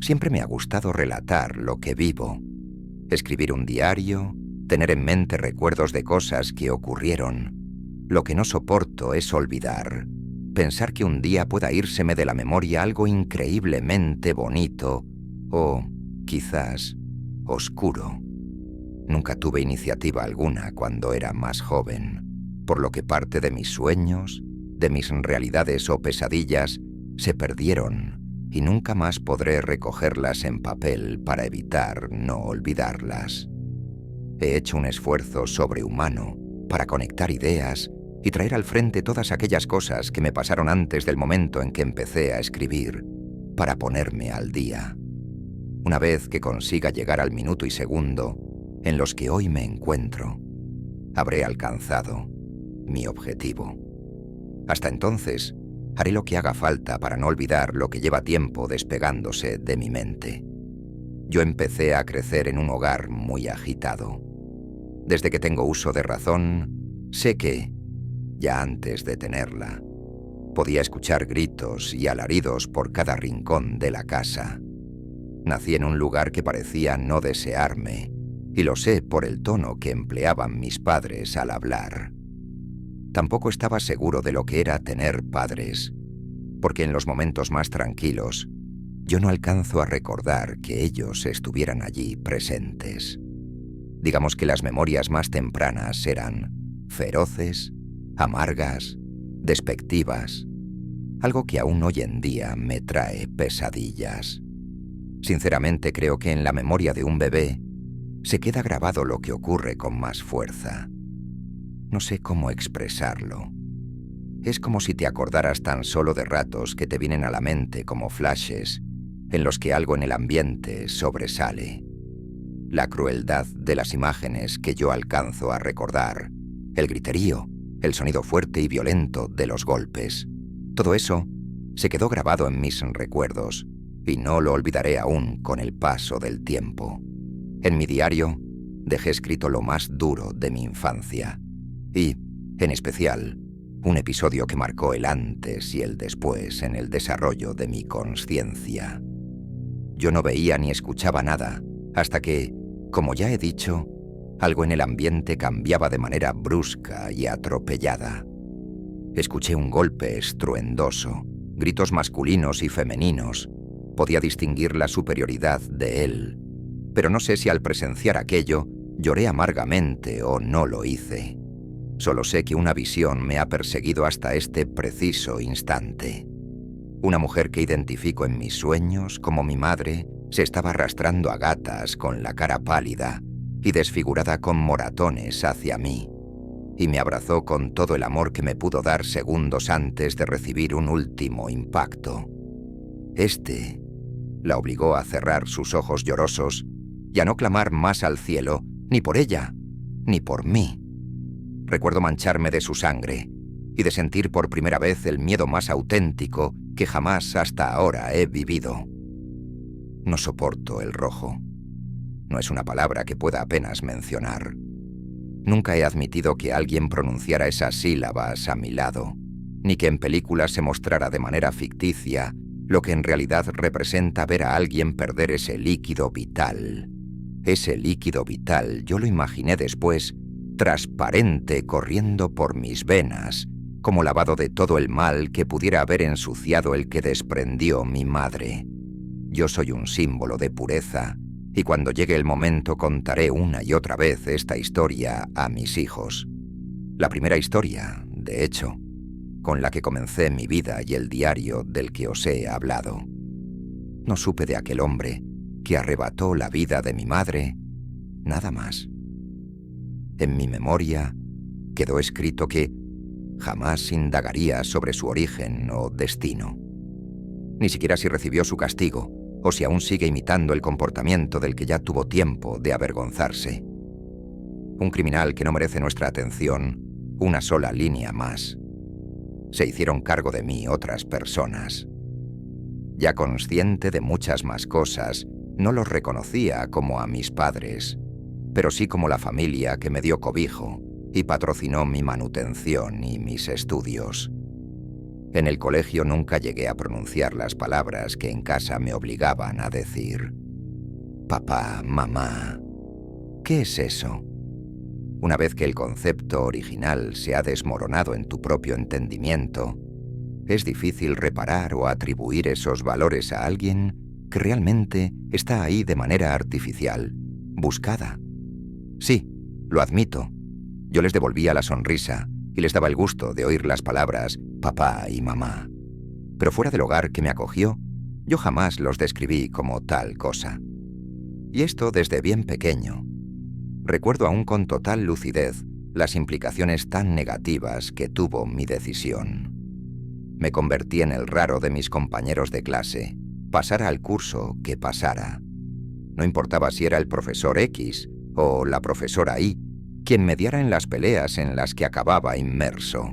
Siempre me ha gustado relatar lo que vivo, escribir un diario, tener en mente recuerdos de cosas que ocurrieron. Lo que no soporto es olvidar, pensar que un día pueda írseme de la memoria algo increíblemente bonito o, quizás, oscuro. Nunca tuve iniciativa alguna cuando era más joven, por lo que parte de mis sueños, de mis realidades o pesadillas, se perdieron y nunca más podré recogerlas en papel para evitar no olvidarlas. He hecho un esfuerzo sobrehumano para conectar ideas y traer al frente todas aquellas cosas que me pasaron antes del momento en que empecé a escribir, para ponerme al día. Una vez que consiga llegar al minuto y segundo en los que hoy me encuentro, habré alcanzado mi objetivo. Hasta entonces, haré lo que haga falta para no olvidar lo que lleva tiempo despegándose de mi mente. Yo empecé a crecer en un hogar muy agitado. Desde que tengo uso de razón, sé que, ya antes de tenerla, podía escuchar gritos y alaridos por cada rincón de la casa. Nací en un lugar que parecía no desearme, y lo sé por el tono que empleaban mis padres al hablar. Tampoco estaba seguro de lo que era tener padres, porque en los momentos más tranquilos, yo no alcanzo a recordar que ellos estuvieran allí presentes. Digamos que las memorias más tempranas eran feroces, amargas, despectivas, algo que aún hoy en día me trae pesadillas. Sinceramente creo que en la memoria de un bebé se queda grabado lo que ocurre con más fuerza. No sé cómo expresarlo. Es como si te acordaras tan solo de ratos que te vienen a la mente como flashes, en los que algo en el ambiente sobresale. La crueldad de las imágenes que yo alcanzo a recordar, el griterío, el sonido fuerte y violento de los golpes. Todo eso se quedó grabado en mis recuerdos y no lo olvidaré aún con el paso del tiempo. En mi diario dejé escrito lo más duro de mi infancia y, en especial, un episodio que marcó el antes y el después en el desarrollo de mi consciencia. Yo no veía ni escuchaba nada hasta que, como ya he dicho, algo en el ambiente cambiaba de manera brusca y atropellada. Escuché un golpe estruendoso, gritos masculinos y femeninos. Podía distinguir la superioridad de él, pero no sé si al presenciar aquello lloré amargamente o no lo hice. Solo sé que una visión me ha perseguido hasta este preciso instante. Una mujer que identifico en mis sueños como mi madre se estaba arrastrando a gatas con la cara pálida y desfigurada con moratones hacia mí, y me abrazó con todo el amor que me pudo dar segundos antes de recibir un último impacto. Este la obligó a cerrar sus ojos llorosos y a no clamar más al cielo, ni por ella, ni por mí. Recuerdo mancharme de su sangre y de sentir por primera vez el miedo más auténtico que jamás hasta ahora he vivido. No soporto el rojo. No es una palabra que pueda apenas mencionar. Nunca he admitido que alguien pronunciara esas sílabas a mi lado, ni que en películas se mostrara de manera ficticia lo que en realidad representa ver a alguien perder ese líquido vital. Ese líquido vital yo lo imaginé después transparente corriendo por mis venas, como lavado de todo el mal que pudiera haber ensuciado el que desprendió mi madre. Yo soy un símbolo de pureza, y cuando llegue el momento contaré una y otra vez esta historia a mis hijos. La primera historia, de hecho, con la que comencé mi vida y el diario del que os he hablado. No supe de aquel hombre que arrebató la vida de mi madre, nada más. En mi memoria quedó escrito que jamás indagaría sobre su origen o destino. Ni siquiera si recibió su castigo o si aún sigue imitando el comportamiento del que ya tuvo tiempo de avergonzarse. Un criminal que no merece nuestra atención, una sola línea más. Se hicieron cargo de mí otras personas. Ya consciente de muchas más cosas, no los reconocía como a mis padres, pero sí como la familia que me dio cobijo y patrocinó mi manutención y mis estudios. En el colegio nunca llegué a pronunciar las palabras que en casa me obligaban a decir. Papá, mamá. ¿Qué es eso? Una vez que el concepto original se ha desmoronado en tu propio entendimiento, es difícil reparar o atribuir esos valores a alguien que realmente está ahí de manera artificial, buscada. Sí, lo admito. Yo les devolvía la sonrisa y les daba el gusto de oír las palabras papá y mamá. Pero fuera del hogar que me acogió, yo jamás los describí como tal cosa. Y esto desde bien pequeño. Recuerdo aún con total lucidez las implicaciones tan negativas que tuvo mi decisión. Me convertí en el raro de mis compañeros de clase, pasara al curso que pasara. No importaba si era el profesor X o la profesora Y, quien mediara en las peleas en las que acababa inmerso.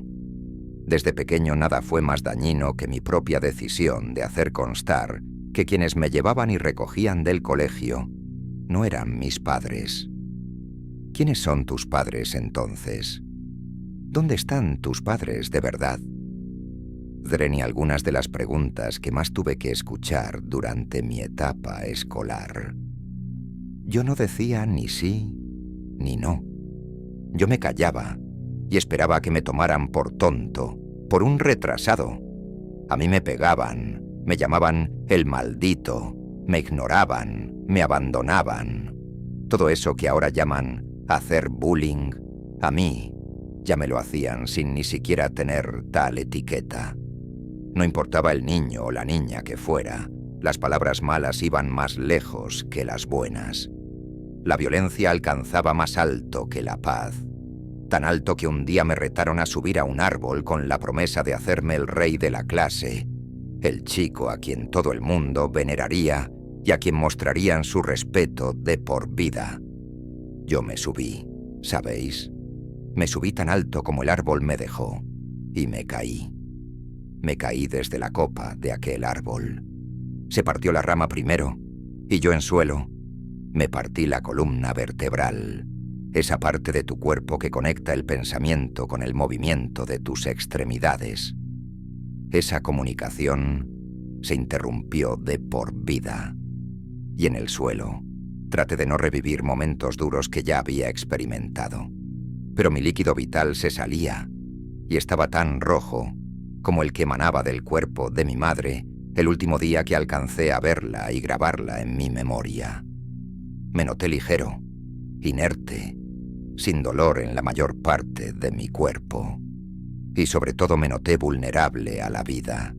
Desde pequeño nada fue más dañino que mi propia decisión de hacer constar que quienes me llevaban y recogían del colegio no eran mis padres. ¿Quiénes son tus padres entonces? ¿Dónde están tus padres de verdad? Dreni algunas de las preguntas que más tuve que escuchar durante mi etapa escolar. Yo no decía ni sí ni no. Yo me callaba y esperaba que me tomaran por tonto, por un retrasado. A mí me pegaban, me llamaban el maldito, me ignoraban, me abandonaban. Todo eso que ahora llaman hacer bullying, a mí ya me lo hacían sin ni siquiera tener tal etiqueta. No importaba el niño o la niña que fuera, las palabras malas iban más lejos que las buenas. La violencia alcanzaba más alto que la paz, tan alto que un día me retaron a subir a un árbol con la promesa de hacerme el rey de la clase, el chico a quien todo el mundo veneraría y a quien mostrarían su respeto de por vida. Yo me subí, ¿sabéis? Me subí tan alto como el árbol me dejó y me caí. Me caí desde la copa de aquel árbol. Se partió la rama primero y yo en suelo me partí la columna vertebral, esa parte de tu cuerpo que conecta el pensamiento con el movimiento de tus extremidades. Esa comunicación se interrumpió de por vida. Y en el suelo traté de no revivir momentos duros que ya había experimentado. Pero mi líquido vital se salía y estaba tan rojo como el que emanaba del cuerpo de mi madre el último día que alcancé a verla y grabarla en mi memoria. Me noté ligero, inerte, sin dolor en la mayor parte de mi cuerpo. Y sobre todo me noté vulnerable a la vida.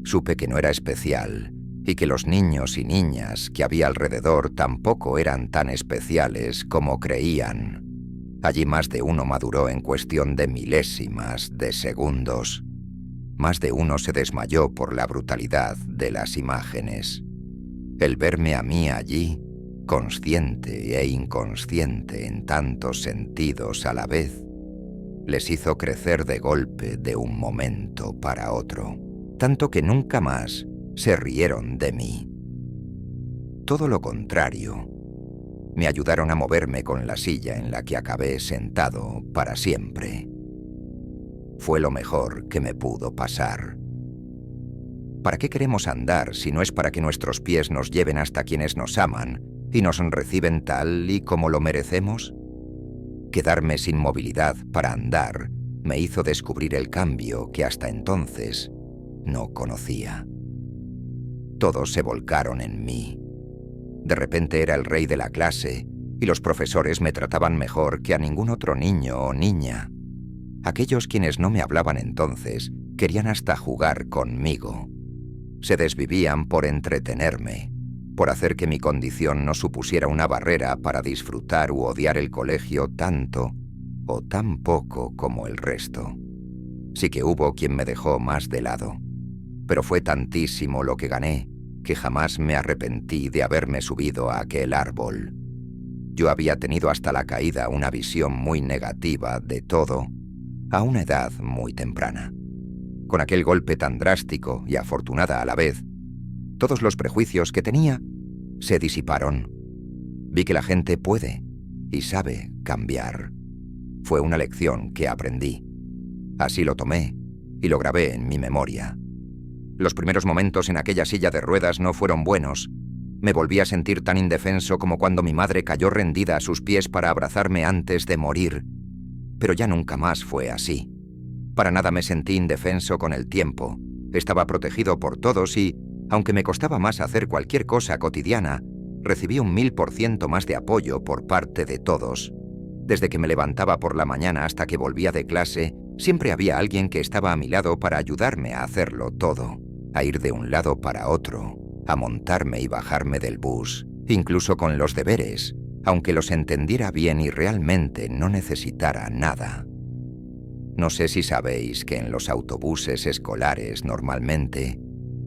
Supe que no era especial y que los niños y niñas que había alrededor tampoco eran tan especiales como creían. Allí más de uno maduró en cuestión de milésimas de segundos. Más de uno se desmayó por la brutalidad de las imágenes. El verme a mí allí, consciente e inconsciente en tantos sentidos a la vez, les hizo crecer de golpe de un momento para otro, tanto que nunca más se rieron de mí. Todo lo contrario, me ayudaron a moverme con la silla en la que acabé sentado para siempre. Fue lo mejor que me pudo pasar. ¿Para qué queremos andar si no es para que nuestros pies nos lleven hasta quienes nos aman y nos reciben tal y como lo merecemos? Quedarme sin movilidad para andar me hizo descubrir el cambio que hasta entonces no conocía. Todos se volcaron en mí. De repente era el rey de la clase y los profesores me trataban mejor que a ningún otro niño o niña. Aquellos quienes no me hablaban entonces querían hasta jugar conmigo. Se desvivían por entretenerme, por hacer que mi condición no supusiera una barrera para disfrutar u odiar el colegio tanto o tan poco como el resto. Sí que hubo quien me dejó más de lado, pero fue tantísimo lo que gané que jamás me arrepentí de haberme subido a aquel árbol. Yo había tenido hasta la caída una visión muy negativa de todo, a una edad muy temprana. Con aquel golpe tan drástico y afortunada a la vez, todos los prejuicios que tenía se disiparon. Vi que la gente puede y sabe cambiar. Fue una lección que aprendí. Así lo tomé y lo grabé en mi memoria. Los primeros momentos en aquella silla de ruedas no fueron buenos. Me volví a sentir tan indefenso como cuando mi madre cayó rendida a sus pies para abrazarme antes de morir. Pero ya nunca más fue así. Para nada me sentí indefenso con el tiempo. Estaba protegido por todos y, aunque me costaba más hacer cualquier cosa cotidiana, recibí un 1000% más de apoyo por parte de todos. Desde que me levantaba por la mañana hasta que volvía de clase, siempre había alguien que estaba a mi lado para ayudarme a hacerlo todo, a ir de un lado para otro, a montarme y bajarme del bus, incluso con los deberes, aunque los entendiera bien y realmente no necesitara nada. No sé si sabéis que en los autobuses escolares normalmente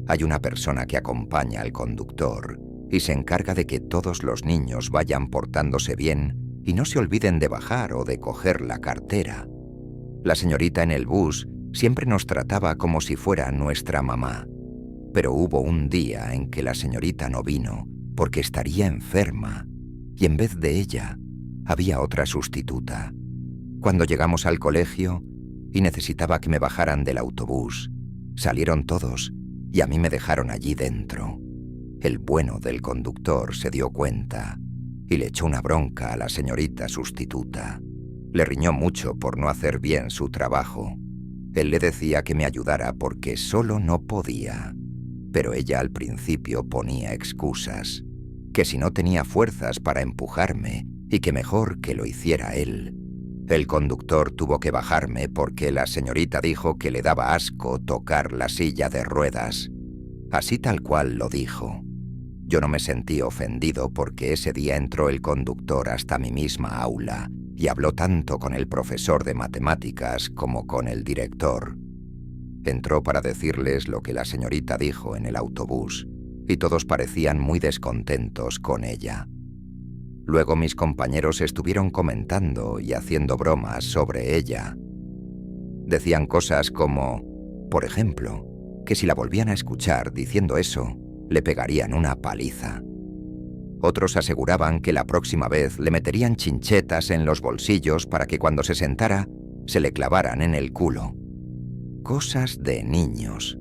hay una persona que acompaña al conductor y se encarga de que todos los niños vayan portándose bien y no se olviden de bajar o de coger la cartera. La señorita en el bus siempre nos trataba como si fuera nuestra mamá, pero hubo un día en que la señorita no vino porque estaría enferma y en vez de ella había otra sustituta. Cuando llegamos al colegio y necesitaba que me bajaran del autobús, salieron todos y a mí me dejaron allí dentro. El bueno del conductor se dio cuenta y le echó una bronca a la señorita sustituta. Le riñó mucho por no hacer bien su trabajo. Él le decía que me ayudara porque solo no podía. Pero ella al principio ponía excusas, que si no tenía fuerzas para empujarme y que mejor que lo hiciera él. El conductor tuvo que bajarme porque la señorita dijo que le daba asco tocar la silla de ruedas. Así tal cual lo dijo. Yo no me sentí ofendido porque ese día entró el conductor hasta mi misma aula y habló tanto con el profesor de matemáticas como con el director. Entró para decirles lo que la señorita dijo en el autobús y todos parecían muy descontentos con ella. Luego mis compañeros estuvieron comentando y haciendo bromas sobre ella. Decían cosas como, por ejemplo, que si la volvían a escuchar diciendo eso, le pegarían una paliza. Otros aseguraban que la próxima vez le meterían chinchetas en los bolsillos para que cuando se sentara, se le clavaran en el culo. Cosas de niños.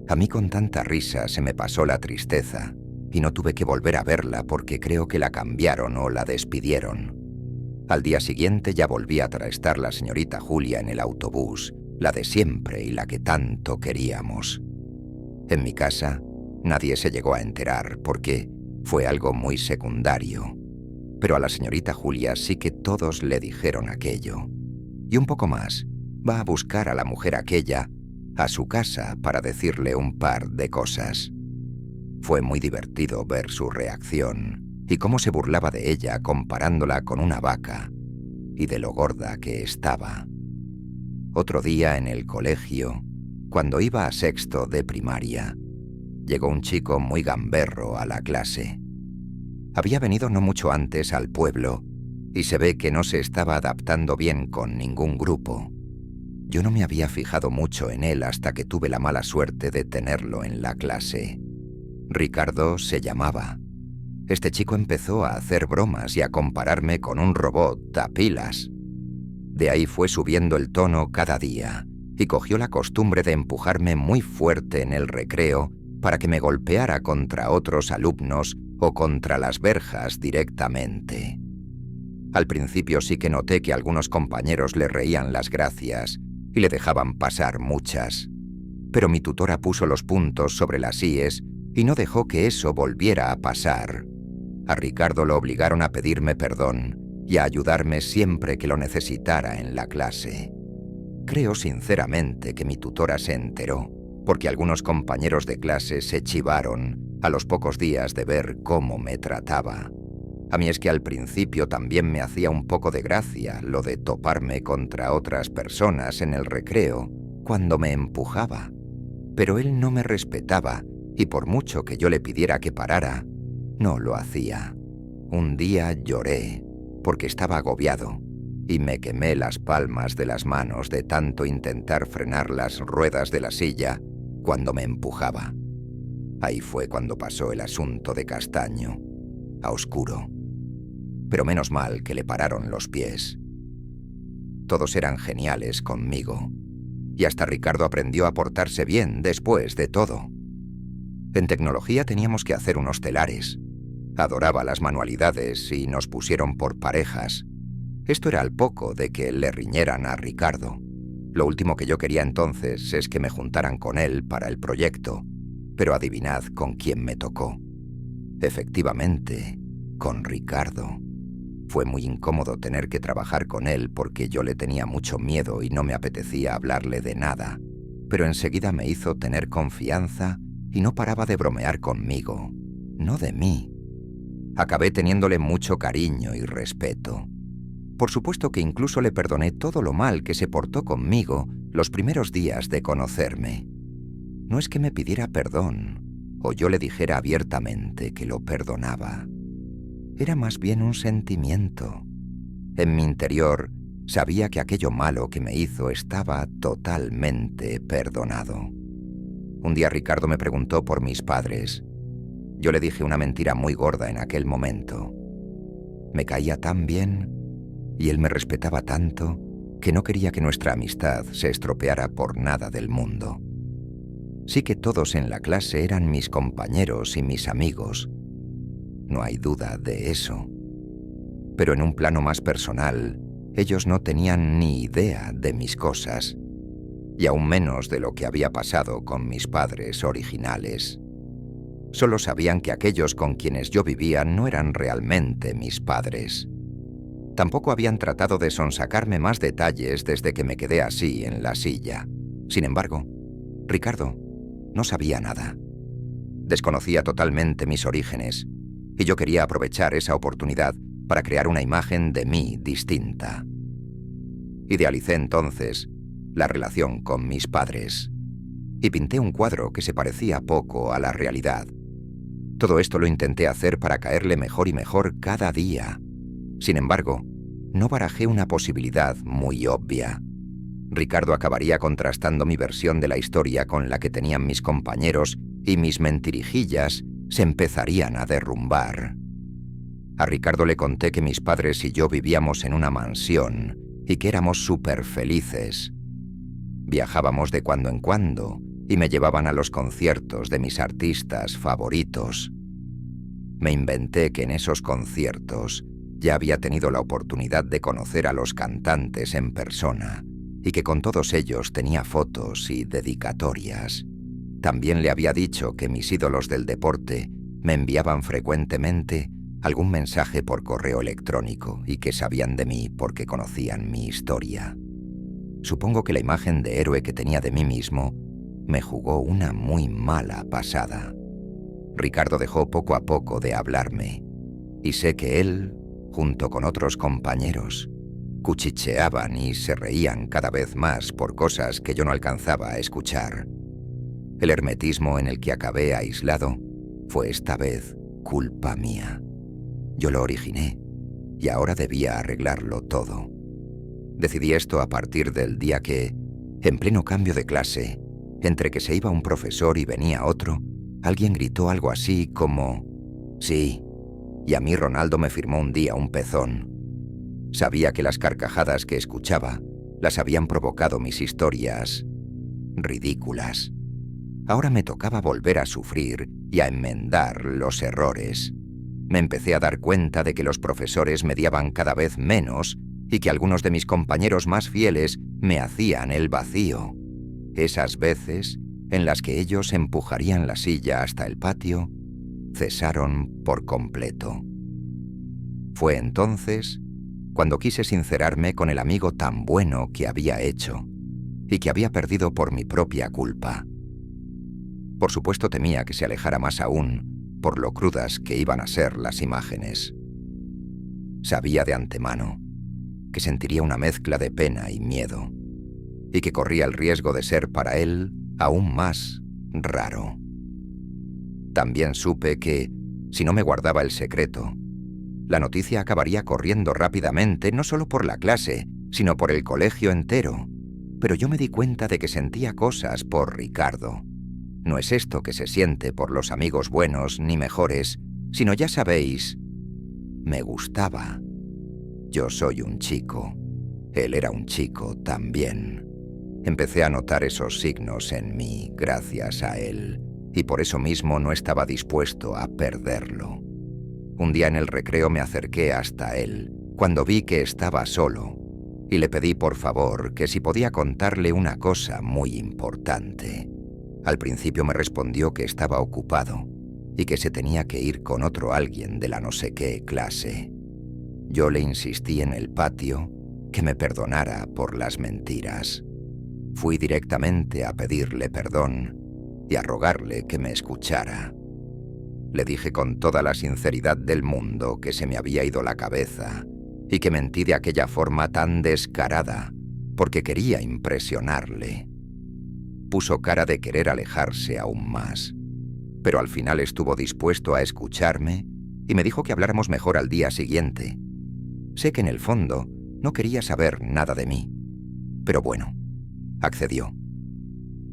A mí con tanta risa se me pasó la tristeza y no tuve que volver a verla porque creo que la cambiaron o la despidieron. Al día siguiente ya volví a traestar la señorita Julia en el autobús, la de siempre y la que tanto queríamos. En mi casa, nadie se llegó a enterar porque fue algo muy secundario. Pero a la señorita Julia sí que todos le dijeron aquello. Y un poco más, va a buscar a la mujer aquella a su casa para decirle un par de cosas. Fue muy divertido ver su reacción y cómo se burlaba de ella comparándola con una vaca y de lo gorda que estaba. Otro día en el colegio, cuando iba a sexto de primaria, llegó un chico muy gamberro a la clase. Había venido no mucho antes al pueblo y se ve que no se estaba adaptando bien con ningún grupo. Yo no me había fijado mucho en él hasta que tuve la mala suerte de tenerlo en la clase. Ricardo se llamaba. Este chico empezó a hacer bromas y a compararme con un robot a pilas. De ahí fue subiendo el tono cada día y cogió la costumbre de empujarme muy fuerte en el recreo para que me golpeara contra otros alumnos o contra las verjas directamente. Al principio sí que noté que algunos compañeros le reían las gracias y le dejaban pasar muchas. Pero mi tutora puso los puntos sobre las íes y no dejó que eso volviera a pasar. A Ricardo lo obligaron a pedirme perdón y a ayudarme siempre que lo necesitara en la clase. Creo sinceramente que mi tutora se enteró, porque algunos compañeros de clase se chivaron a los pocos días de ver cómo me trataba. A mí es que al principio también me hacía un poco de gracia lo de toparme contra otras personas en el recreo cuando me empujaba. Pero él no me respetaba y por mucho que yo le pidiera que parara, no lo hacía. Un día lloré porque estaba agobiado y me quemé las palmas de las manos de tanto intentar frenar las ruedas de la silla cuando me empujaba. Ahí fue cuando pasó el asunto de Castaño, a oscuro. Pero menos mal que le pararon los pies. Todos eran geniales conmigo Y hasta Ricardo aprendió a portarse bien después de todo. En tecnología teníamos que hacer unos telares. Adoraba las manualidades y nos pusieron por parejas. Esto era al poco de que le riñeran a Ricardo. Lo último que yo quería entonces es que me juntaran con él para el proyecto, pero adivinad con quién me tocó. Efectivamente, con Ricardo. Fue muy incómodo tener que trabajar con él porque yo le tenía mucho miedo y no me apetecía hablarle de nada, pero enseguida me hizo tener confianza y no paraba de bromear conmigo, no de mí. Acabé teniéndole mucho cariño y respeto. Por supuesto que incluso le perdoné todo lo mal que se portó conmigo los primeros días de conocerme. No es que me pidiera perdón o yo le dijera abiertamente que lo perdonaba. Era más bien un sentimiento. En mi interior sabía que aquello malo que me hizo estaba totalmente perdonado. Un día Ricardo me preguntó por mis padres. Yo le dije una mentira muy gorda en aquel momento. Me caía tan bien y él me respetaba tanto que no quería que nuestra amistad se estropeara por nada del mundo. Sí que todos en la clase eran mis compañeros y mis amigos. No hay duda de eso. Pero en un plano más personal, ellos no tenían ni idea de mis cosas, y aún menos de lo que había pasado con mis padres originales. Solo sabían que aquellos con quienes yo vivía no eran realmente mis padres. Tampoco habían tratado de sonsacarme más detalles desde que me quedé así en la silla. Sin embargo, Ricardo no sabía nada. Desconocía totalmente mis orígenes, y yo quería aprovechar esa oportunidad para crear una imagen de mí distinta. Idealicé entonces la relación con mis padres y pinté un cuadro que se parecía poco a la realidad. Todo esto lo intenté hacer para caerle mejor y mejor cada día. Sin embargo, no barajé una posibilidad muy obvia. Ricardo acabaría contrastando mi versión de la historia con la que tenían mis compañeros y mis mentirijillas se empezarían a derrumbar. A Ricardo le conté que mis padres y yo vivíamos en una mansión y que éramos súper felices. Viajábamos de cuando en cuando y me llevaban a los conciertos de mis artistas favoritos. Me inventé que en esos conciertos ya había tenido la oportunidad de conocer a los cantantes en persona y que con todos ellos tenía fotos y dedicatorias. También le había dicho que mis ídolos del deporte me enviaban frecuentemente algún mensaje por correo electrónico y que sabían de mí porque conocían mi historia. Supongo que la imagen de héroe que tenía de mí mismo me jugó una muy mala pasada. Ricardo dejó poco a poco de hablarme, y sé que él, junto con otros compañeros, cuchicheaban y se reían cada vez más por cosas que yo no alcanzaba a escuchar. El hermetismo en el que acabé aislado fue esta vez culpa mía. Yo lo originé y ahora debía arreglarlo todo. Decidí esto a partir del día que, en pleno cambio de clase, entre que se iba un profesor y venía otro, alguien gritó algo así como «Sí», y a mí Ronaldo me firmó un día un pezón. Sabía que las carcajadas que escuchaba las habían provocado mis historias ridículas. Ahora me tocaba volver a sufrir y a enmendar los errores. Me empecé a dar cuenta de que los profesores mediaban cada vez menos y que algunos de mis compañeros más fieles me hacían el vacío. Esas veces en las que ellos empujarían la silla hasta el patio cesaron por completo. Fue entonces cuando quise sincerarme con el amigo tan bueno que había hecho y que había perdido por mi propia culpa. Por supuesto temía que se alejara más aún por lo crudas que iban a ser las imágenes. Sabía de antemano que sentiría una mezcla de pena y miedo, y que corría el riesgo de ser para él aún más raro. También supe que, si no me guardaba el secreto, la noticia acabaría corriendo rápidamente no solo por la clase, sino por el colegio entero. Pero yo me di cuenta de que sentía cosas por Ricardo. No es esto que se siente por los amigos buenos ni mejores, sino ya sabéis, me gustaba. Yo soy un chico, él era un chico también. Empecé a notar esos signos en mí gracias a él, y por eso mismo no estaba dispuesto a perderlo. Un día en el recreo me acerqué hasta él, cuando vi que estaba solo, y le pedí por favor que si podía contarle una cosa muy importante. Al principio me respondió que estaba ocupado y que se tenía que ir con otro alguien de la no sé qué clase. Yo le insistí en el patio que me perdonara por las mentiras. Fui directamente a pedirle perdón y a rogarle que me escuchara. Le dije con toda la sinceridad del mundo que se me había ido la cabeza y que mentí de aquella forma tan descarada porque quería impresionarle. Puso cara de querer alejarse aún más, pero al final estuvo dispuesto a escucharme y me dijo que habláramos mejor al día siguiente. Sé que en el fondo no quería saber nada de mí, pero bueno, accedió.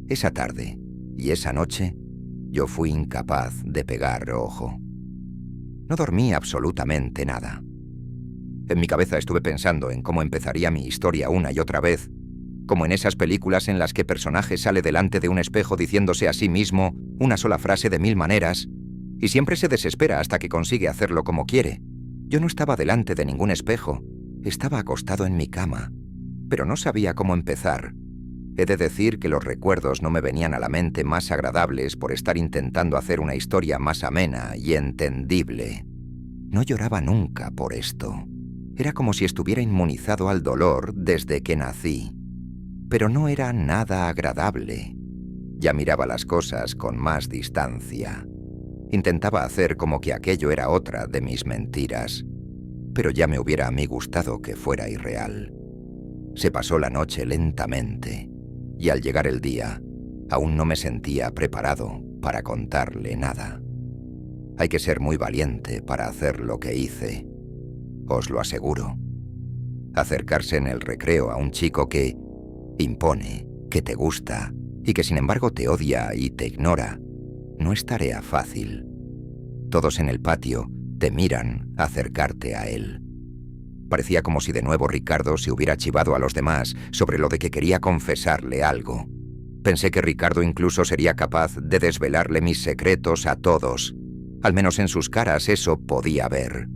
Esa tarde y esa noche yo fui incapaz de pegar ojo. No dormí absolutamente nada. En mi cabeza estuve pensando en cómo empezaría mi historia una y otra vez, como en esas películas en las que personaje sale delante de un espejo diciéndose a sí mismo una sola frase de 1000 maneras y siempre se desespera hasta que consigue hacerlo como quiere. Yo no estaba delante de ningún espejo, estaba acostado en mi cama, pero no sabía cómo empezar. He de decir que los recuerdos no me venían a la mente más agradables por estar intentando hacer una historia más amena y entendible. No lloraba nunca por esto. Era como si estuviera inmunizado al dolor desde que nací. Pero no era nada agradable. Ya miraba las cosas con más distancia. Intentaba hacer como que aquello era otra de mis mentiras, pero ya me hubiera a mí gustado que fuera irreal. Se pasó la noche lentamente, y al llegar el día, aún no me sentía preparado para contarle nada. Hay que ser muy valiente para hacer lo que hice, os lo aseguro. Acercarse en el recreo a un chico que impone, que te gusta y que sin embargo te odia y te ignora, no es tarea fácil. Todos en el patio te miran acercarte a él. Parecía como si de nuevo Ricardo se hubiera chivado a los demás sobre lo de que quería confesarle algo. Pensé que Ricardo incluso sería capaz de desvelarle mis secretos a todos. Al menos en sus caras eso podía ver.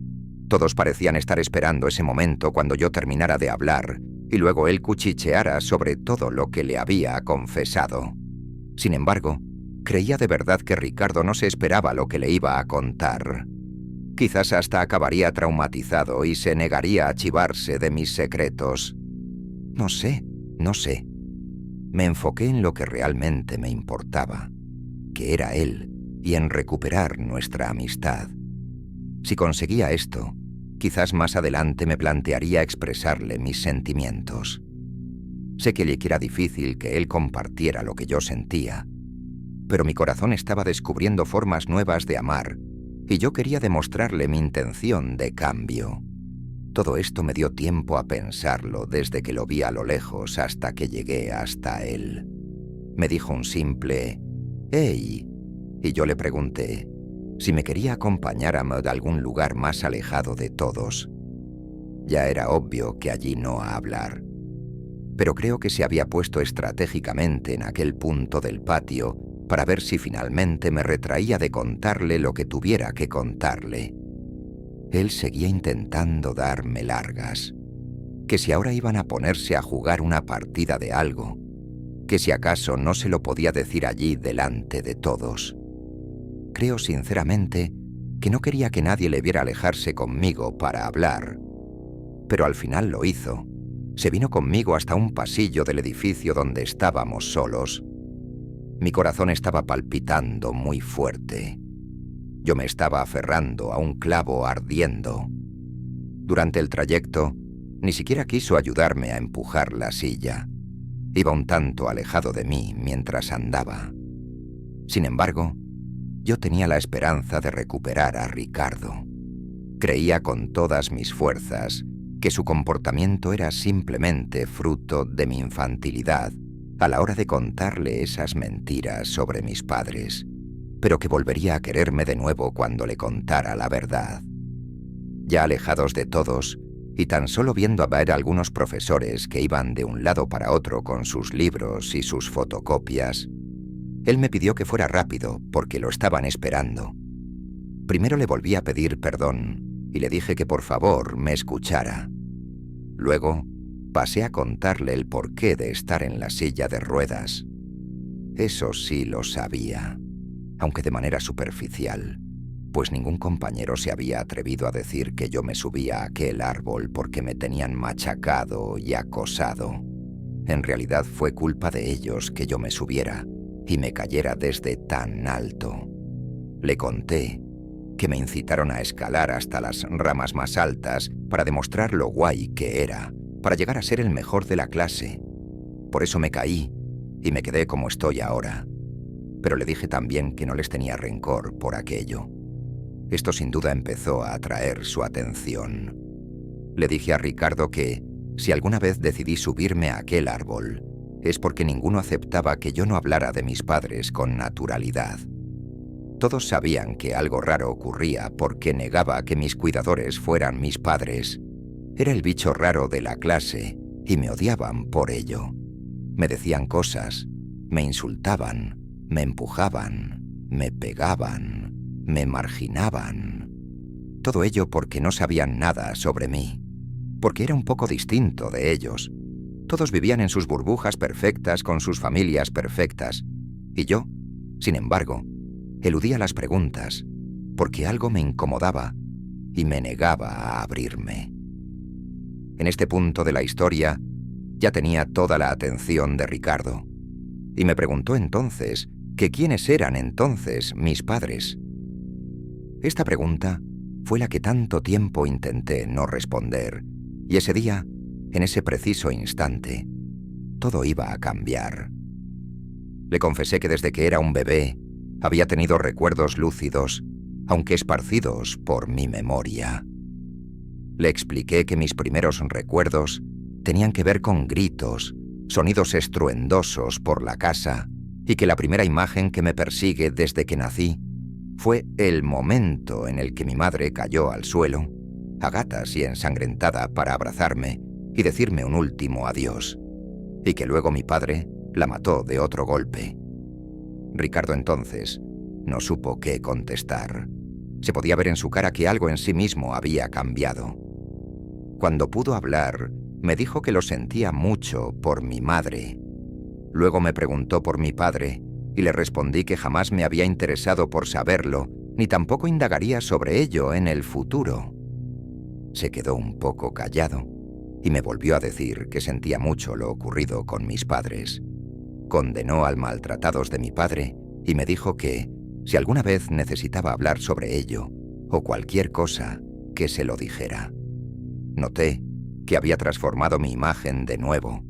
Todos parecían estar esperando ese momento cuando yo terminara de hablar y luego él cuchicheara sobre todo lo que le había confesado. Sin embargo, creía de verdad que Ricardo no se esperaba lo que le iba a contar. Quizás hasta acabaría traumatizado y se negaría a chivarse de mis secretos. No sé. Me enfoqué en lo que realmente me importaba, que era él, y en recuperar nuestra amistad. Si conseguía esto, quizás más adelante me plantearía expresarle mis sentimientos. Sé que le era difícil que él compartiera lo que yo sentía, pero mi corazón estaba descubriendo formas nuevas de amar, y yo quería demostrarle mi intención de cambio. Todo esto me dio tiempo a pensarlo desde que lo vi a lo lejos hasta que llegué hasta él. Me dijo un simple «¡Hey!» y yo le pregunté si me quería acompañar a algún lugar más alejado de todos. Ya era obvio que allí no a hablar, pero creo que se había puesto estratégicamente en aquel punto del patio para ver si finalmente me retraía de contarle lo que tuviera que contarle. Él seguía intentando darme largas, que si ahora iban a ponerse a jugar una partida de algo, que si acaso no se lo podía decir allí delante de todos. Creo sinceramente que no quería que nadie le viera alejarse conmigo para hablar, pero al final lo hizo. Se vino conmigo hasta un pasillo del edificio donde estábamos solos. Mi corazón estaba palpitando muy fuerte. Yo me estaba aferrando a un clavo ardiendo. Durante el trayecto, ni siquiera quiso ayudarme a empujar la silla. Iba un tanto alejado de mí mientras andaba. Sin embargo, yo tenía la esperanza de recuperar a Ricardo. Creía con todas mis fuerzas que su comportamiento era simplemente fruto de mi infantilidad a la hora de contarle esas mentiras sobre mis padres, pero que volvería a quererme de nuevo cuando le contara la verdad. Ya alejados de todos, y tan solo viendo a ver a algunos profesores que iban de un lado para otro con sus libros y sus fotocopias, él me pidió que fuera rápido porque lo estaban esperando. Primero le volví a pedir perdón y le dije que por favor me escuchara. Luego pasé a contarle el porqué de estar en la silla de ruedas. Eso sí lo sabía, aunque de manera superficial, pues ningún compañero se había atrevido a decir que yo me subía a aquel árbol porque me tenían machacado y acosado. En realidad fue culpa de ellos que yo me subiera y me cayera desde tan alto. Le conté que me incitaron a escalar hasta las ramas más altas para demostrar lo guay que era, para llegar a ser el mejor de la clase. Por eso me caí y me quedé como estoy ahora. Pero le dije también que no les tenía rencor por aquello. Esto sin duda empezó a atraer su atención. Le dije a Ricardo que, si alguna vez decidí subirme a aquel árbol, es porque ninguno aceptaba que yo no hablara de mis padres con naturalidad. Todos sabían que algo raro ocurría porque negaba que mis cuidadores fueran mis padres. Era el bicho raro de la clase y me odiaban por ello. Me decían cosas, me insultaban, me empujaban, me pegaban, me marginaban. Todo ello porque no sabían nada sobre mí, porque era un poco distinto de ellos. Todos vivían en sus burbujas perfectas con sus familias perfectas, y yo, sin embargo, eludía las preguntas, porque algo me incomodaba y me negaba a abrirme. En este punto de la historia, ya tenía toda la atención de Ricardo, y me preguntó entonces que quiénes eran entonces mis padres. Esta pregunta fue la que tanto tiempo intenté no responder, y ese día, en ese preciso instante, todo iba a cambiar. Le confesé que desde que era un bebé había tenido recuerdos lúcidos, aunque esparcidos por mi memoria. Le expliqué que mis primeros recuerdos tenían que ver con gritos, sonidos estruendosos por la casa, y que la primera imagen que me persigue desde que nací fue el momento en el que mi madre cayó al suelo, a gatas y ensangrentada para abrazarme y decirme un último adiós, y que luego mi padre la mató de otro golpe. Ricardo entonces no supo qué contestar. Se podía ver en su cara que algo en sí mismo había cambiado. Cuando pudo hablar, me dijo que lo sentía mucho por mi madre. Luego me preguntó por mi padre y le respondí que jamás me había interesado por saberlo, ni tampoco indagaría sobre ello en el futuro. Se quedó un poco callado y me volvió a decir que sentía mucho lo ocurrido con mis padres. Condenó al maltratados de mi padre y me dijo que, si alguna vez necesitaba hablar sobre ello, o cualquier cosa, que se lo dijera. Noté que había transformado mi imagen de nuevo.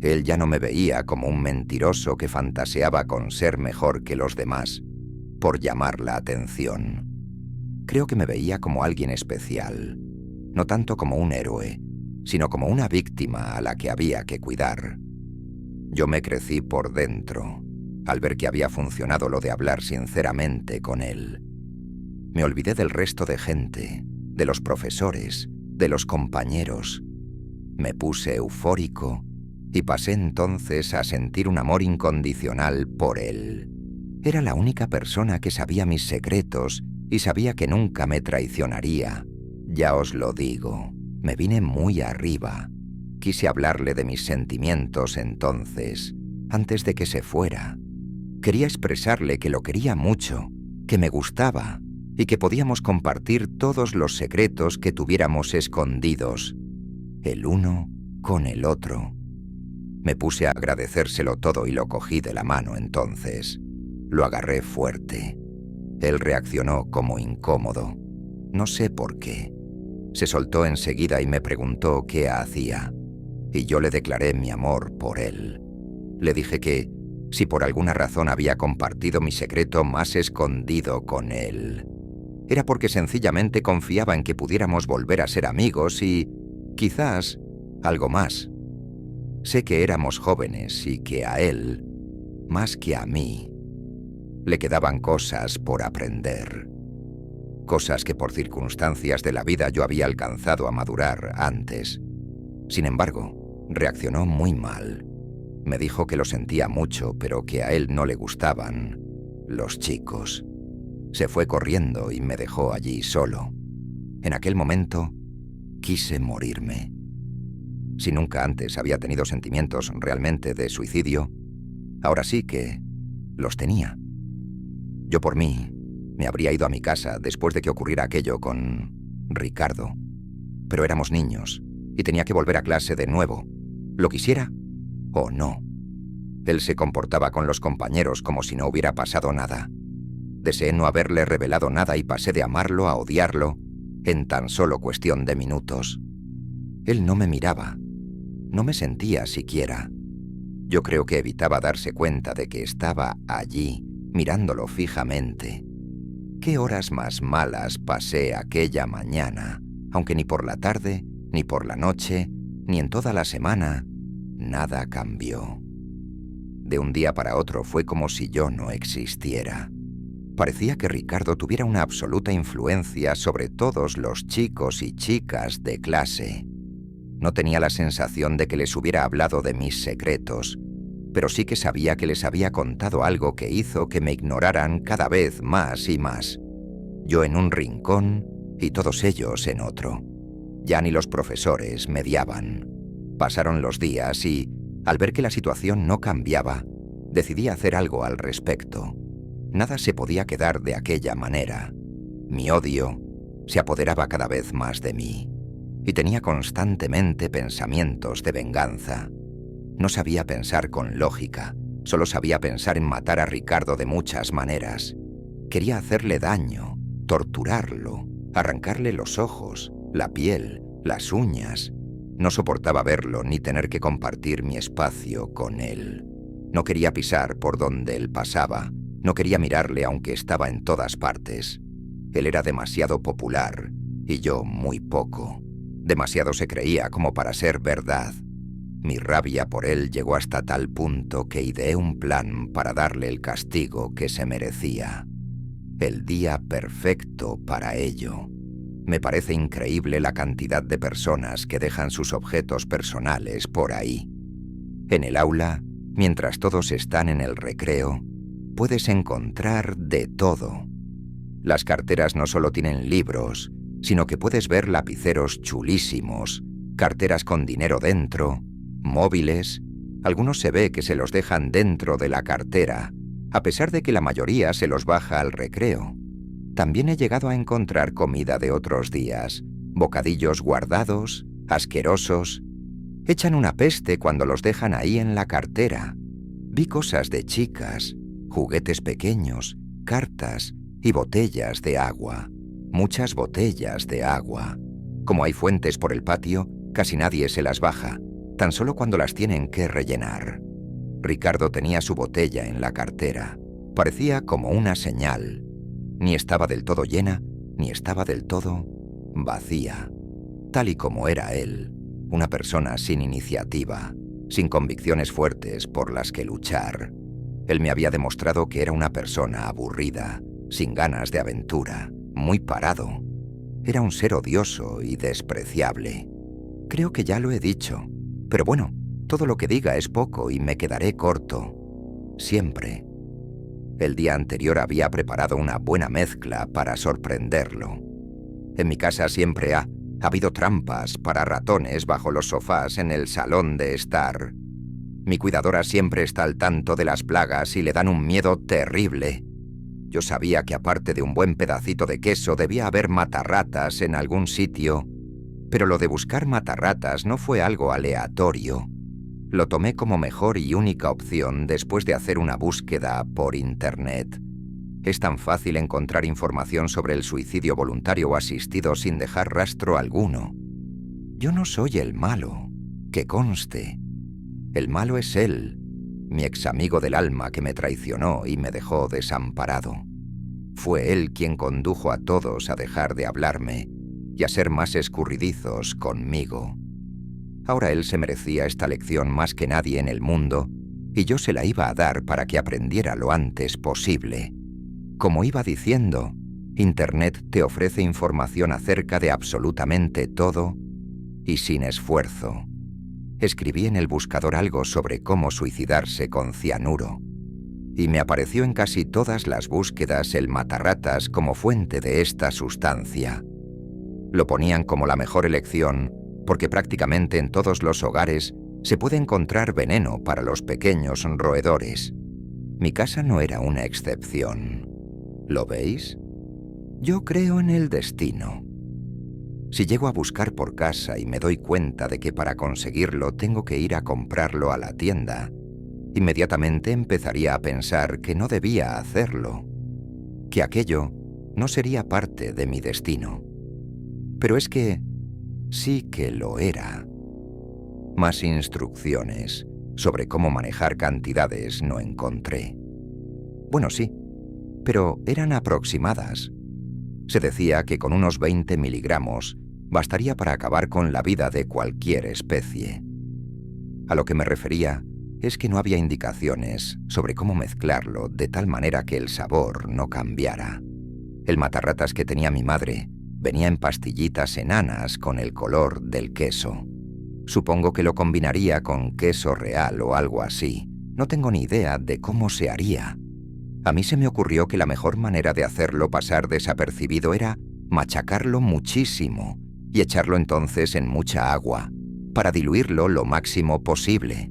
Él ya no me veía como un mentiroso que fantaseaba con ser mejor que los demás, por llamar la atención. Creo que me veía como alguien especial, no tanto como un héroe, sino como una víctima a la que había que cuidar. Yo me crecí por dentro, al ver que había funcionado lo de hablar sinceramente con él. Me olvidé del resto de gente, de los profesores, de los compañeros. Me puse eufórico y pasé entonces a sentir un amor incondicional por él. Era la única persona que sabía mis secretos y sabía que nunca me traicionaría. Ya os lo digo, me vine muy arriba. Quise hablarle de mis sentimientos entonces, antes de que se fuera. Quería expresarle que lo quería mucho, que me gustaba y que podíamos compartir todos los secretos que tuviéramos escondidos, el uno con el otro. Me puse a agradecérselo todo y lo cogí de la mano entonces. Lo agarré fuerte. Él reaccionó como incómodo. No sé por qué. Se soltó enseguida y me preguntó qué hacía. Y yo le declaré mi amor por él. Le dije que, si por alguna razón había compartido mi secreto más escondido con él, era porque sencillamente confiaba en que pudiéramos volver a ser amigos y, quizás, algo más. Sé que éramos jóvenes y que a él, más que a mí, le quedaban cosas por aprender. cosas que por circunstancias de la vida yo había alcanzado a madurar antes. Sin embargo, reaccionó muy mal. Me dijo que lo sentía mucho, pero que a él no le gustaban los chicos. Se fue corriendo y me dejó allí solo. En aquel momento, quise morirme. Si nunca antes había tenido sentimientos realmente de suicidio, ahora sí que los tenía. Yo por mí me habría ido a mi casa después de que ocurriera aquello con Ricardo. Pero éramos niños y tenía que volver a clase de nuevo, lo quisiera o no. Él se comportaba con los compañeros como si no hubiera pasado nada. Deseé no haberle revelado nada y pasé de amarlo a odiarlo en tan solo cuestión de minutos. Él no me miraba, no me sentía siquiera. Yo creo que evitaba darse cuenta de que estaba allí, mirándolo fijamente. ¿Qué horas más malas pasé aquella mañana? Aunque ni por la tarde, ni por la noche, ni en toda la semana, nada cambió. De un día para otro fue como si yo no existiera. Parecía que Ricardo tuviera una absoluta influencia sobre todos los chicos y chicas de clase. No tenía la sensación de que les hubiera hablado de mis secretos, pero sí que sabía que les había contado algo que hizo que me ignoraran cada vez más y más. Yo en un rincón y todos ellos en otro. Ya ni los profesores mediaban. Pasaron los días y, al ver que la situación no cambiaba, decidí hacer algo al respecto. Nada se podía quedar de aquella manera. Mi odio se apoderaba cada vez más de mí y tenía constantemente pensamientos de venganza. No sabía pensar con lógica, solo sabía pensar en matar a Ricardo de muchas maneras. Quería hacerle daño, torturarlo, arrancarle los ojos, la piel, las uñas. No soportaba verlo ni tener que compartir mi espacio con él. No quería pisar por donde él pasaba. No quería mirarle aunque estaba en todas partes. Él era demasiado popular y yo muy poco. Demasiado se creía como para ser verdad. Mi rabia por él llegó hasta tal punto que ideé un plan para darle el castigo que se merecía. El día perfecto para ello. Me parece increíble la cantidad de personas que dejan sus objetos personales por ahí. En el aula, mientras todos están en el recreo, puedes encontrar de todo. Las carteras no solo tienen libros, sino que puedes ver lapiceros chulísimos, carteras con dinero dentro, móviles. Algunos se ve que se los dejan dentro de la cartera, a pesar de que la mayoría se los baja al recreo. También he llegado a encontrar comida de otros días, bocadillos guardados, asquerosos. Echan una peste cuando los dejan ahí en la cartera. Vi cosas de chicas, juguetes pequeños, cartas y botellas de agua. Muchas botellas de agua. Como hay fuentes por el patio, casi nadie se las baja, tan solo cuando las tienen que rellenar. Ricardo tenía su botella en la cartera. Parecía como una señal. Ni estaba del todo llena, ni estaba del todo vacía. Tal y como era él, una persona sin iniciativa, sin convicciones fuertes por las que luchar. Él me había demostrado que era una persona aburrida, sin ganas de aventura, muy parado. Era un ser odioso y despreciable. Creo que ya lo he dicho, pero bueno, todo lo que diga es poco y me quedaré corto. Siempre. El día anterior había preparado una buena mezcla para sorprenderlo. En mi casa siempre ha habido trampas para ratones bajo los sofás en el salón de estar. Mi cuidadora siempre está al tanto de las plagas y le dan un miedo terrible. Yo sabía que aparte de un buen pedacito de queso debía haber matarratas en algún sitio, pero lo de buscar matarratas no fue algo aleatorio. Lo tomé como mejor y única opción después de hacer una búsqueda por Internet. Es tan fácil encontrar información sobre el suicidio voluntario o asistido sin dejar rastro alguno. Yo no soy el malo, que conste. El malo es él, mi ex amigo del alma que me traicionó y me dejó desamparado. Fue él quien condujo a todos a dejar de hablarme y a ser más escurridizos conmigo. Ahora él se merecía esta lección más que nadie en el mundo y yo se la iba a dar para que aprendiera lo antes posible. Como iba diciendo, Internet te ofrece información acerca de absolutamente todo y sin esfuerzo. Escribí en el buscador algo sobre cómo suicidarse con cianuro, y me apareció en casi todas las búsquedas el matarratas como fuente de esta sustancia. Lo ponían como la mejor elección porque prácticamente en todos los hogares se puede encontrar veneno para los pequeños roedores. Mi casa no era una excepción. ¿Lo veis? Yo creo en el destino. Si llego a buscar por casa y me doy cuenta de que para conseguirlo tengo que ir a comprarlo a la tienda, inmediatamente empezaría a pensar que no debía hacerlo, que aquello no sería parte de mi destino. Pero es que sí que lo era. Más instrucciones sobre cómo manejar cantidades no encontré. Bueno, sí, pero eran aproximadas. Se decía que con unos 20 miligramos bastaría para acabar con la vida de cualquier especie. A lo que me refería es que no había indicaciones sobre cómo mezclarlo de tal manera que el sabor no cambiara. El matarratas que tenía mi madre venía en pastillitas enanas con el color del queso. Supongo que lo combinaría con queso real o algo así. No tengo ni idea de cómo se haría. A mí se me ocurrió que la mejor manera de hacerlo pasar desapercibido era machacarlo muchísimo y echarlo entonces en mucha agua, para diluirlo lo máximo posible.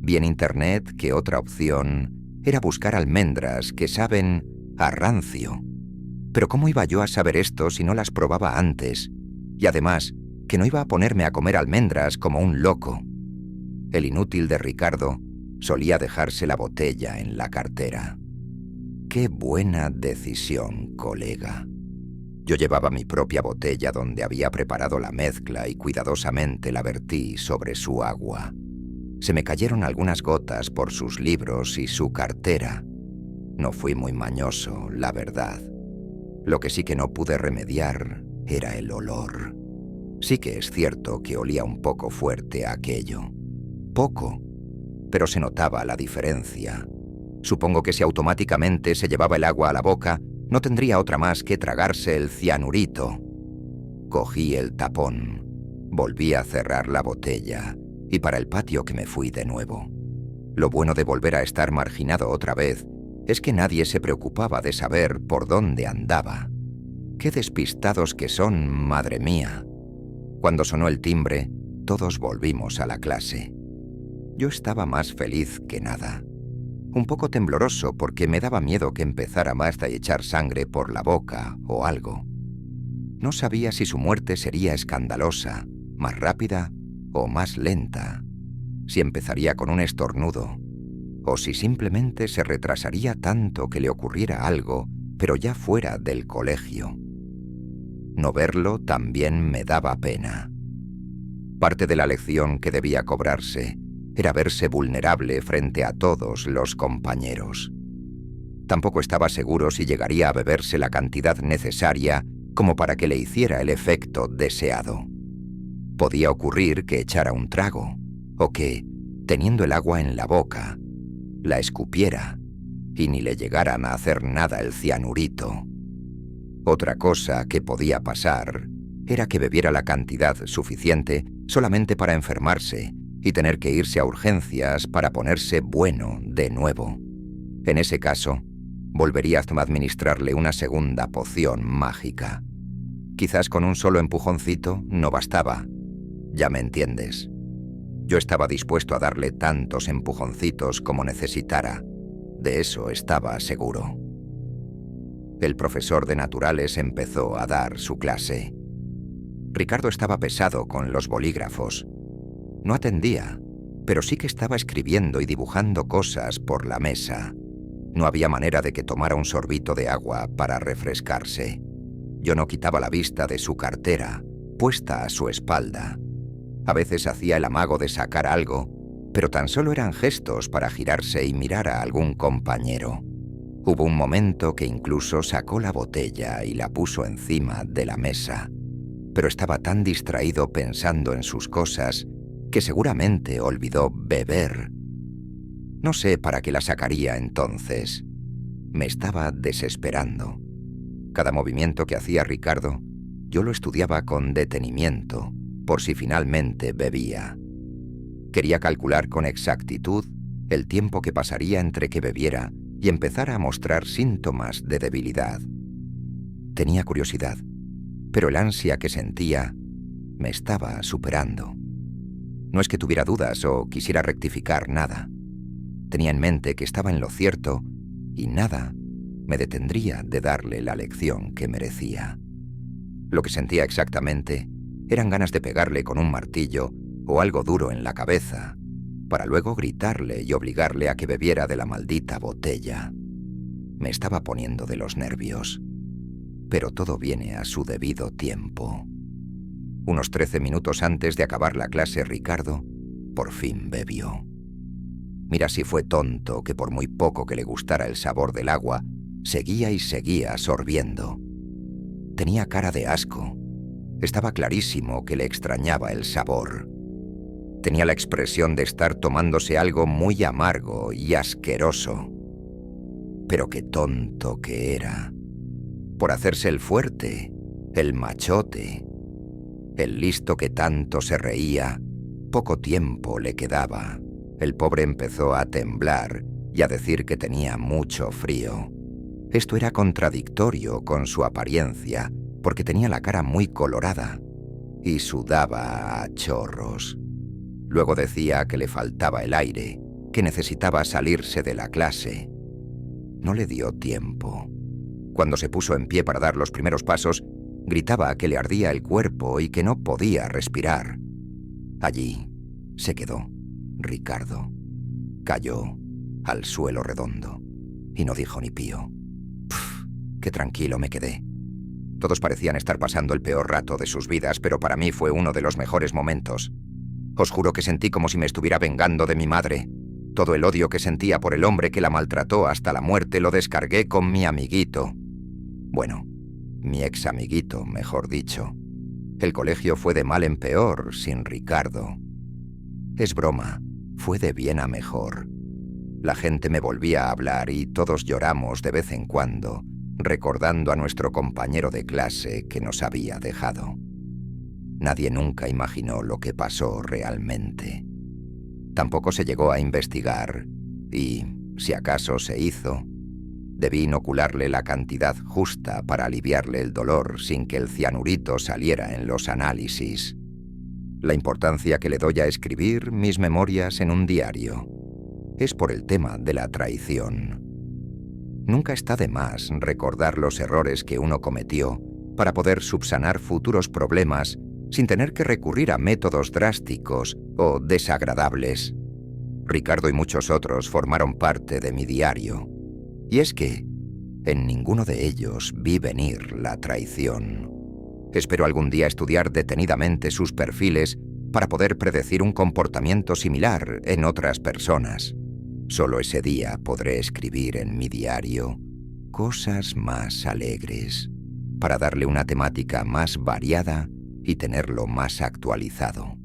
Vi en internet que otra opción era buscar almendras que saben a rancio. Pero ¿cómo iba yo a saber esto si no las probaba antes? Y además, que no iba a ponerme a comer almendras como un loco. El inútil de Ricardo solía dejarse la botella en la cartera. ¡Qué buena decisión, colega! Yo llevaba mi propia botella donde había preparado la mezcla y cuidadosamente la vertí sobre su agua. Se me cayeron algunas gotas por sus libros y su cartera. No fui muy mañoso, la verdad. Lo que sí que no pude remediar era el olor. Sí que es cierto que olía un poco fuerte a aquello. Poco, pero se notaba la diferencia. Supongo que si automáticamente se llevaba el agua a la boca, no tendría otra más que tragarse el cianurito. Cogí el tapón, volví a cerrar la botella y para el patio que me fui de nuevo. Lo bueno de volver a estar marginado otra vez es que nadie se preocupaba de saber por dónde andaba. ¡Qué despistados que son, madre mía! Cuando sonó el timbre, todos volvimos a la clase. Yo estaba más feliz que nada. Un poco tembloroso porque me daba miedo que empezara más a echar sangre por la boca o algo. No sabía si su muerte sería escandalosa, más rápida o más lenta, si empezaría con un estornudo, o si simplemente se retrasaría tanto que le ocurriera algo, pero ya fuera del colegio. No verlo también me daba pena. Parte de la lección que debía cobrarse era verse vulnerable frente a todos los compañeros. Tampoco estaba seguro si llegaría a beberse la cantidad necesaria como para que le hiciera el efecto deseado. Podía ocurrir que echara un trago, o que, teniendo el agua en la boca, la escupiera y ni le llegaran a hacer nada el cianurito. Otra cosa que podía pasar era que bebiera la cantidad suficiente solamente para enfermarse y tener que irse a urgencias para ponerse bueno de nuevo. En ese caso, volvería a administrarle una segunda poción mágica. Quizás con un solo empujoncito no bastaba. Ya me entiendes. Yo estaba dispuesto a darle tantos empujoncitos como necesitara. De eso estaba seguro. El profesor de naturales empezó a dar su clase. Ricardo estaba pesado con los bolígrafos. No atendía, pero sí que estaba escribiendo y dibujando cosas por la mesa. No había manera de que tomara un sorbito de agua para refrescarse. Yo no quitaba la vista de su cartera, puesta a su espalda. A veces hacía el amago de sacar algo, pero tan solo eran gestos para girarse y mirar a algún compañero. Hubo un momento que incluso sacó la botella y la puso encima de la mesa, pero estaba tan distraído pensando en sus cosas que seguramente olvidó beber. No sé para qué la sacaría entonces. Me estaba desesperando. Cada movimiento que hacía Ricardo, yo lo estudiaba con detenimiento, por si finalmente bebía. Quería calcular con exactitud el tiempo que pasaría entre que bebiera y empezara a mostrar síntomas de debilidad. Tenía curiosidad, pero el ansia que sentía me estaba superando. No es que tuviera dudas o quisiera rectificar nada. Tenía en mente que estaba en lo cierto y nada me detendría de darle la lección que merecía. Lo que sentía exactamente eran ganas de pegarle con un martillo o algo duro en la cabeza, para luego gritarle y obligarle a que bebiera de la maldita botella. Me estaba poniendo de los nervios. Pero todo viene a su debido tiempo. Unos 13 minutos antes de acabar la clase, Ricardo por fin bebió. Mira si fue tonto que por muy poco que le gustara el sabor del agua, seguía y seguía sorbiendo. Tenía cara de asco. Estaba clarísimo que le extrañaba el sabor. Tenía la expresión de estar tomándose algo muy amargo y asqueroso. Pero qué tonto que era. Por hacerse el fuerte, el machote, el listo que tanto se reía, poco tiempo le quedaba. El pobre empezó a temblar y a decir que tenía mucho frío. Esto era contradictorio con su apariencia, porque tenía la cara muy colorada y sudaba a chorros. Luego decía que le faltaba el aire, que necesitaba salirse de la clase. No le dio tiempo. Cuando se puso en pie para dar los primeros pasos, gritaba que le ardía el cuerpo y que no podía respirar. Allí se quedó Ricardo. Cayó al suelo redondo y no dijo ni pío. Qué tranquilo me quedé. Todos parecían estar pasando el peor rato de sus vidas, pero para mí fue uno de los mejores momentos. Os juro que sentí como si me estuviera vengando de mi madre. Todo el odio que sentía por el hombre que la maltrató hasta la muerte lo descargué con mi amiguito. Bueno, mi ex amiguito, mejor dicho. El colegio fue de mal en peor sin Ricardo. Es broma, fue de bien a mejor. La gente me volvía a hablar y todos lloramos de vez en cuando, recordando a nuestro compañero de clase que nos había dejado. Nadie nunca imaginó lo que pasó realmente. Tampoco se llegó a investigar y, si acaso se hizo, debí inocularle la cantidad justa para aliviarle el dolor sin que el cianurito saliera en los análisis. La importancia que le doy a escribir mis memorias en un diario es por el tema de la traición. Nunca está de más recordar los errores que uno cometió para poder subsanar futuros problemas sin tener que recurrir a métodos drásticos o desagradables. Ricardo y muchos otros formaron parte de mi diario. Y es que en ninguno de ellos vi venir la traición. Espero algún día estudiar detenidamente sus perfiles para poder predecir un comportamiento similar en otras personas. Solo ese día podré escribir en mi diario cosas más alegres, para darle una temática más variada y tenerlo más actualizado.